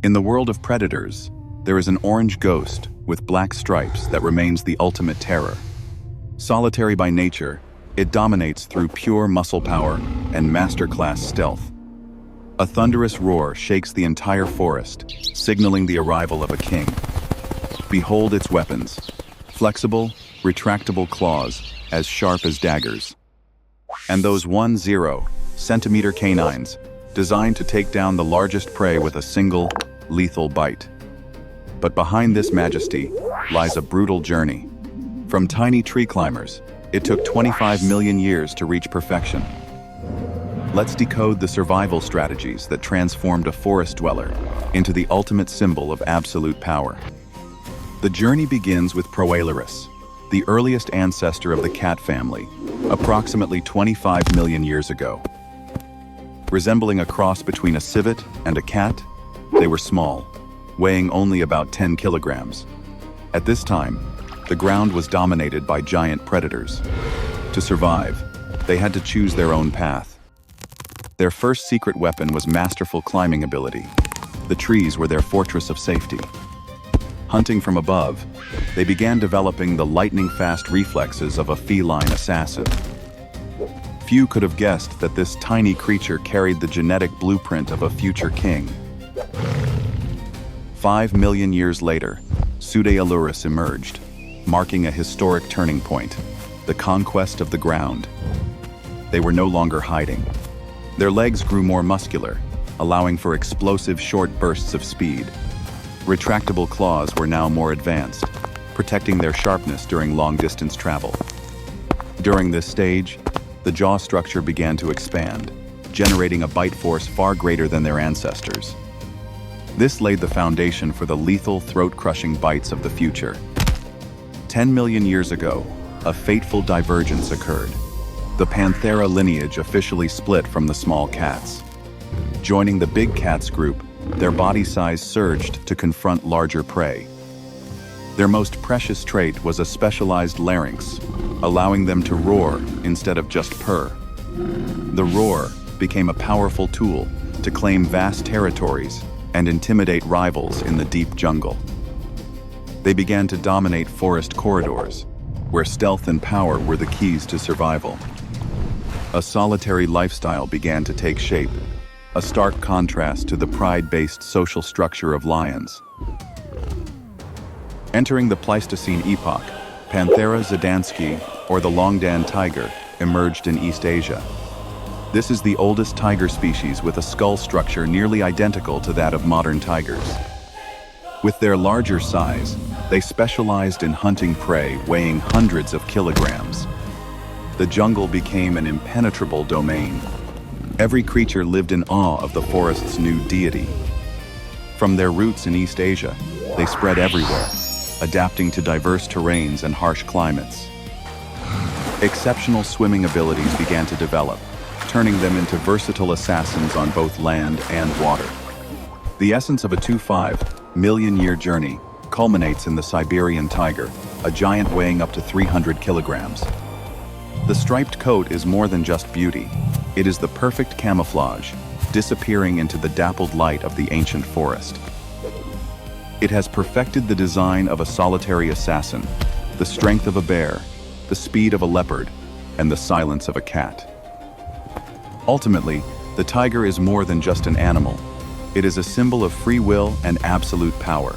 In the world of predators, there is an orange ghost with black stripes that remains the ultimate terror. Solitary by nature, it dominates through pure muscle power and masterclass stealth. A thunderous roar shakes the entire forest, signaling the arrival of a king. Behold its weapons: flexible, retractable claws as sharp as daggers. And those 10-centimeter canines, designed to take down the largest prey with a single, lethal bite. But behind this majesty lies a brutal journey. From tiny tree climbers, it took 25 million years to reach perfection. Let's decode the survival strategies that transformed a forest dweller into the ultimate symbol of absolute power. The journey begins with Prehistoric, the earliest ancestor of the cat family, approximately 25 million years ago. Resembling a cross between a civet and a cat, they were small, weighing only about 10 kilograms. At this time, the ground was dominated by giant predators. To survive, they had to choose their own path. Their first secret weapon was masterful climbing ability. The trees were their fortress of safety. Hunting from above, they began developing the lightning-fast reflexes of a feline assassin. Few could have guessed that this tiny creature carried the genetic blueprint of a future king. 5 million years later, Pseudailurus emerged, marking a historic turning point, the conquest of the ground. They were no longer hiding. Their legs grew more muscular, allowing for explosive short bursts of speed. Retractable claws were now more advanced, protecting their sharpness during long-distance travel. During this stage, the jaw structure began to expand, generating a bite force far greater than their ancestors. This laid the foundation for the lethal, throat-crushing bites of the future. 10 million years ago, a fateful divergence occurred. The Panthera lineage officially split from the small cats. Joining the big cats group, their body size surged to confront larger prey. Their most precious trait was a specialized larynx, allowing them to roar instead of just purr. The roar became a powerful tool to claim vast territories and intimidate rivals in the deep jungle. They began to dominate forest corridors, where stealth and power were the keys to survival. A solitary lifestyle began to take shape, a stark contrast to the pride-based social structure of lions. Entering the Pleistocene epoch, Panthera zadansky, or the Longdan tiger, emerged in East Asia. This is the oldest tiger species with a skull structure nearly identical to that of modern tigers. With their larger size, they specialized in hunting prey weighing hundreds of kilograms. The jungle became an impenetrable domain. Every creature lived in awe of the forest's new deity. From their roots in East Asia, they spread everywhere, adapting to diverse terrains and harsh climates. Exceptional swimming abilities began to develop, turning them into versatile assassins on both land and water. The essence of a 25 million year journey culminates in the Siberian tiger, a giant weighing up to 300 kilograms. The striped coat is more than just beauty. It is the perfect camouflage, disappearing into the dappled light of the ancient forest. It has perfected the design of a solitary assassin, the strength of a bear, the speed of a leopard, and the silence of a cat. Ultimately, the tiger is more than just an animal. It is a symbol of free will and absolute power.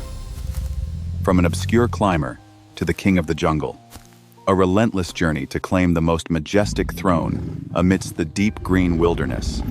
From an obscure climber to the king of the jungle, a relentless journey to claim the most majestic throne amidst the deep green wilderness.